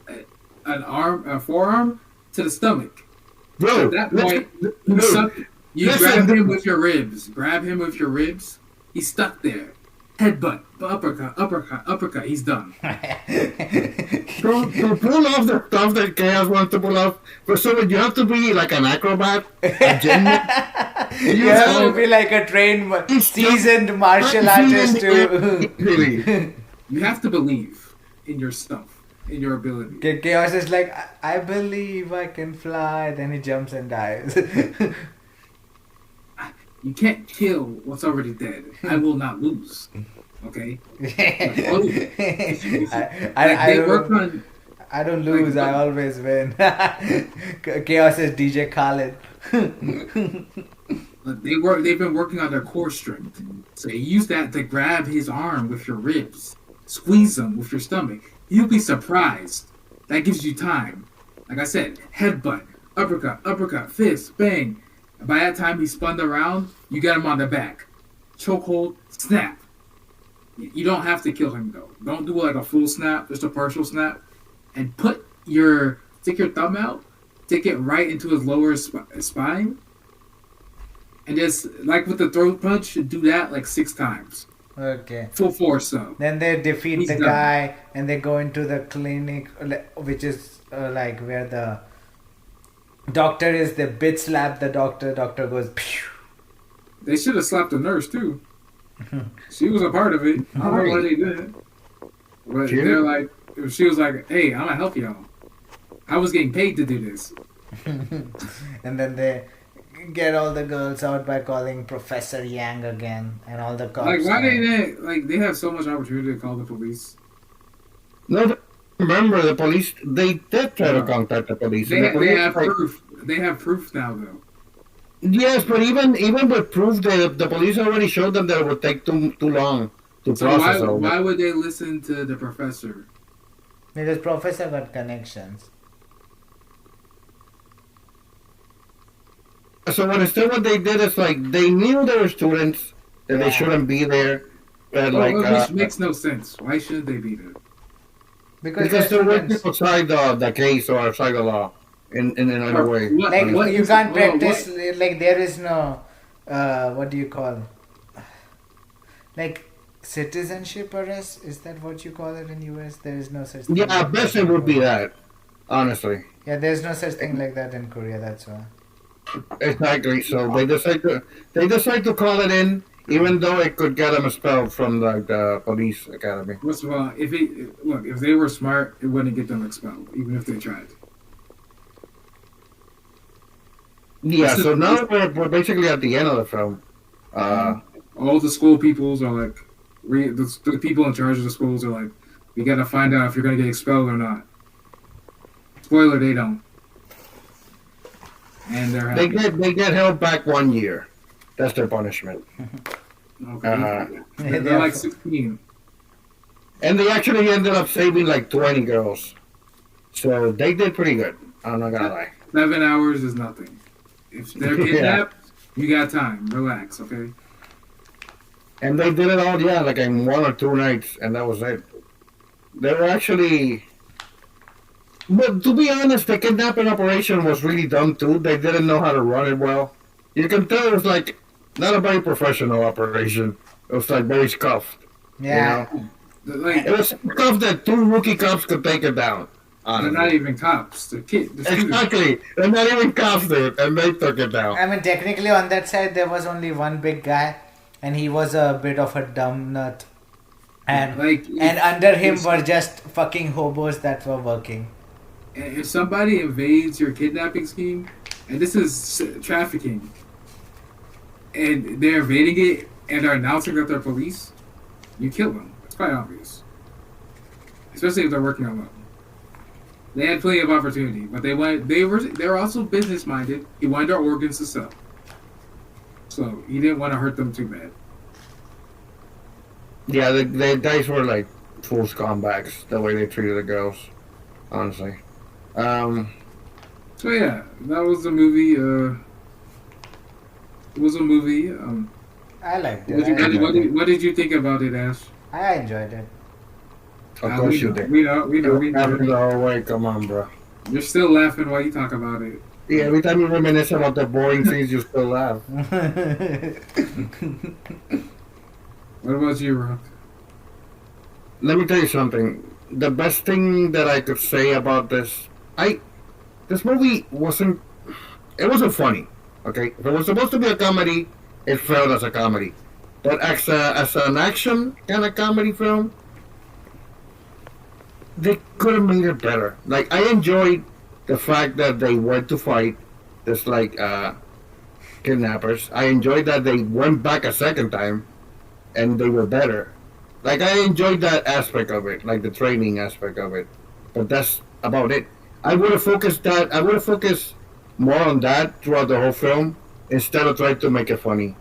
a forearm to the stomach. Bro, At that point, you listen, grab dude. him with your ribs. Grab him with your ribs. He's stuck there. Headbutt, uppercut. He's done. to pull off the stuff that Chaos wants to pull off, for someone you have to be like an acrobat, a gymnast. You have to be like a trained, seasoned martial artist to. Really. You have to believe in your stuff, in your ability. Chaos is like, I believe I can fly. Then he jumps and dies. You can't kill what's already dead. I will not lose. Okay? I don't lose. I always win. Chaos is DJ Khaled. They've been working on their core strength. So you use that to grab his arm with your ribs. Squeeze him with your stomach. You'll be surprised. That gives you time. Like I said, headbutt, uppercut, fist, bang. And by that time he spun around, you get him on the back. Chokehold, snap. You don't have to kill him though. Don't do like a full snap, just a partial snap. And stick your thumb out, stick it right into his lower spine, And just like with the throat punch, do that like 6 times. Okay. Full force though. Then they defeat He's the done. guy and they go into the clinic, which is like where the doctor is. They bit slap the doctor. Doctor goes, pew. They should have slapped the nurse too. She was a part of it. I don't know why they did it. But Sure. they're like, she was like, "Hey, I'm gonna help y'all. I was getting paid to do this." And then they get all the girls out by calling Professor Yang again, and all the cops. Like, why come. they have so much opportunity to call the police. No, remember the police? They did try to No. contact the police. They, and the they police, have like, proof. They have proof now, though. yes, but even with proof, the police already showed them that it would take too long to So process all why that. would they listen to the professor? Because Professor got connections. So what they did is like they knew they were students that Yeah. they shouldn't be there, but like Which makes no sense. Why should they be there? because they're working outside the case or outside the law in another way. Like What you is- can't well, practice. Like there is no, what do you call? Like citizenship arrest. Is that what you call it in US? There is no such thing. Yeah, like best that it in would be Korea. that, honestly. Yeah, there's no such thing like that in Korea. That's why. Exactly. So they decide to call it in, even though it could get them expelled from the police academy. First of all, if they were smart, it wouldn't get them expelled, even if they tried. Yeah. So now we're basically at the end of the film. All the school peoples are like, the people in charge of the schools are like, we gotta find out if you're gonna get expelled or not. Spoiler, they don't. And they're They happy. get held back 1 year. That's their punishment. Okay. They're like 16. And they actually ended up saving like 20 girls. So they did pretty good. I'm not gonna lie. 7 hours is nothing. If they're kidnapped, you got time. Relax, okay? And they did it all, yeah, like in 1 or 2 nights, and that was it. They were actually. But to be honest, the kidnapping operation was really dumb too. They didn't know how to run it well. You can tell it was like not a very professional operation. It was like very scuffed. Yeah. You know? Like, It was scuffed that 2 rookie cops could take it down. they're Honestly. not even cops. They're kids. They're students. Exactly. They're not even cops there, and they took it down. I mean, technically on that side there was only one big guy, and he was a bit of a dumb nut. And Like, and under him were just fucking hobos that were working. if somebody invades your kidnapping scheme, and this is trafficking, and they're invading it and are announcing that they're police, you kill them. It's quite obvious. Especially if they're working alone. They had plenty of opportunity, but they were also business minded. He wanted their organs to sell, so he didn't want to hurt them too bad. Yeah, the guys were like full scumbags the way they treated the girls. Honestly. So yeah, that was the movie. It was a movie. I liked What it. what did you think about it, Ash? I enjoyed it. Of course we you know, did. We know. We know. We Laughing know. the whole way, come on, bro. You're still laughing while you talk about it. Yeah, every time you reminisce about the boring things, you still laugh. What about you, Rock? Let me tell you something. The best thing that I could say about this, this movie wasn't funny. Okay, if it was supposed to be a comedy, it failed as a comedy. But as an action kind of comedy film, they could have made it better. Like I enjoyed the fact that they went to fight, just like kidnappers. I enjoyed that they went back a second time, and they were better. Like I enjoyed that aspect of it, like the training aspect of it. But that's about it. I would have focused more on that throughout the whole film instead of trying to make it funny.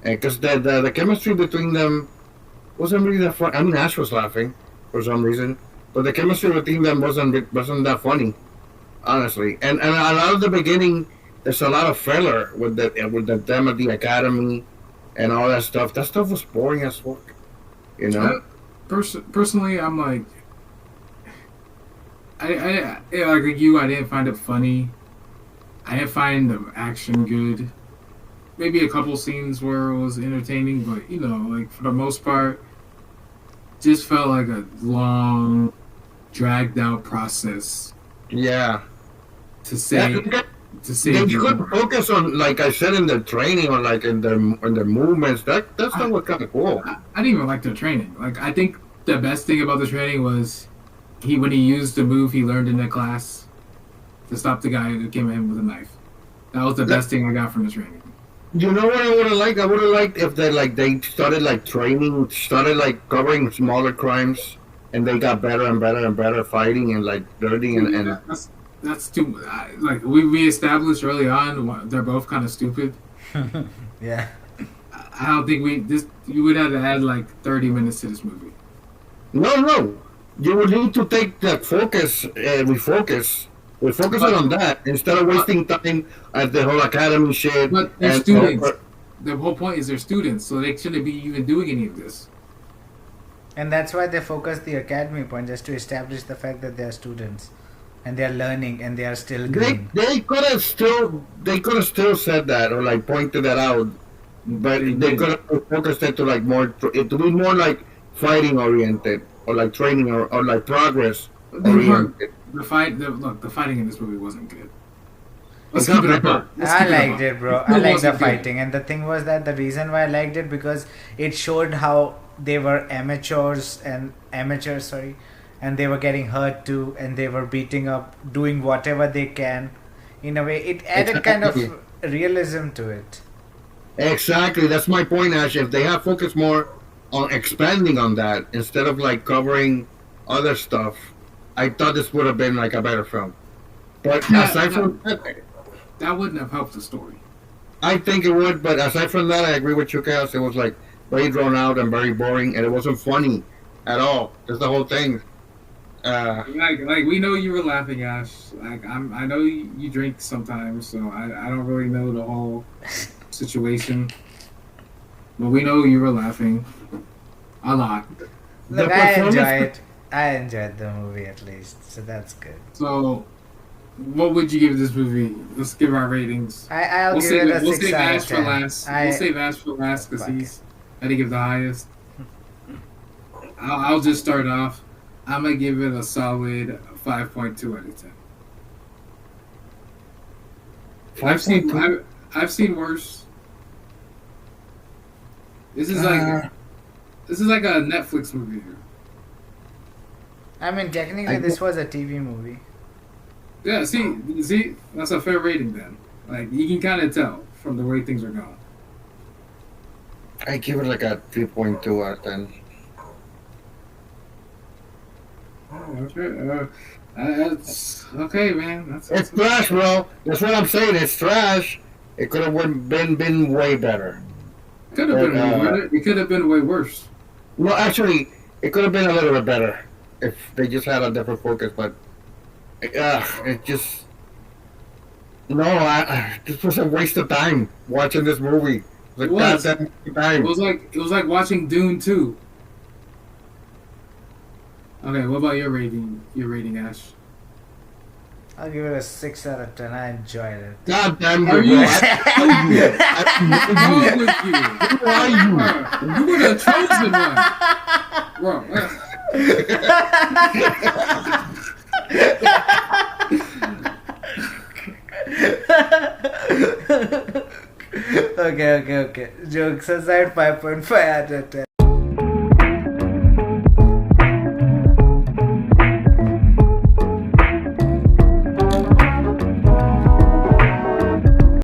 Because the chemistry between them wasn't really that fun. I mean, Ash was laughing for some reason, but the chemistry between them wasn't that funny, honestly. And a lot of the beginning, there's a lot of filler with them at the academy and all that stuff. That stuff was boring as fuck. You know? Personally, I'm like, I like you. I didn't find it funny. I didn't find the action good. maybe a couple scenes where it was entertaining, but you know, like for the most part, just felt like a long, dragged out process Yeah. to Yeah, save to they save could the. focus on, like I said, in their training or like in their movements. That stuff was kind of cool. I didn't even like the training. Like I think the best thing about the training was when he used the move he learned in that class to stop the guy who came at him with a knife. That was the best thing I got from the training. You know what I would have liked? I would have liked if they started like training, started like covering smaller crimes, and they got better and better and better fighting and like learning and That's too like we established early on. They're both kind of stupid. Yeah. I don't think you would have to add like 30 minutes to this movie. no. You would need to take that focus and refocus. We focus on that instead of wasting time at the whole academy shit. But they're and students. The whole point is they're students, so they shouldn't be even doing any of this. And that's why they focus the academy point, just to establish the fact that they are students and they are learning and they are still green. They could have still said that or like pointed that out, but they could have focused it to like to be more like fighting oriented or like training or like progress oriented. The fighting in this movie wasn't good. Let's It's keep not it up. I liked it, bro. I It liked the wasn't good. fighting, and the thing was that the reason why I liked it because it showed how they were amateurs, and they were getting hurt too, and they were beating up, doing whatever they can. In a way, it added kind of realism to it. Exactly, that's my point, Ash. If they have focused more on expanding on that instead of like covering other stuff, I thought this would have been like a better film. But aside from that, That wouldn't have helped the story. I think it would. But aside from that, I agree with you, Chaos. It was like very drawn out and very boring, and it wasn't funny at all. That's the whole thing. Like we know you were laughing, Ash. Like I know you drink sometimes, so I don't really know the whole situation. But we know you were laughing a lot. Look, The I performance- enjoyed the movie at least, so that's good. So, what would you give this movie? Let's give our ratings. I'll We'll give save it a we'll 6 save out Ash of for 10. last. We'll save Ash for last because Fuck he's I think give the highest. I'll just start off. I'm gonna give it a solid 5.2 out of 10. I've seen worse. This is like a Netflix movie here. I mean, technically, this was a TV movie. Yeah, see, that's a fair rating then. Like you can kind of tell from the way things are going. I give it like a 3.2 out of 10. Oh, okay. That's okay, man. It's trash, bro. That's what I'm saying. It's trash. It could have been way better. Could have been way better. It could have been way worse. No, actually, it could have been a little bit better if they just had a different focus. But it just this was a waste of time watching this movie. It was. Goddamn It time. was like watching Dune 2. Okay, what about your rating? Your rating, Ash? I'll give it a 6 out of 10. I enjoyed it. God damn Are you, you- bro. What's wrong with you? Who are you? You were the chosen one, bro. Okay. Jokes aside, 5.5 out of 10.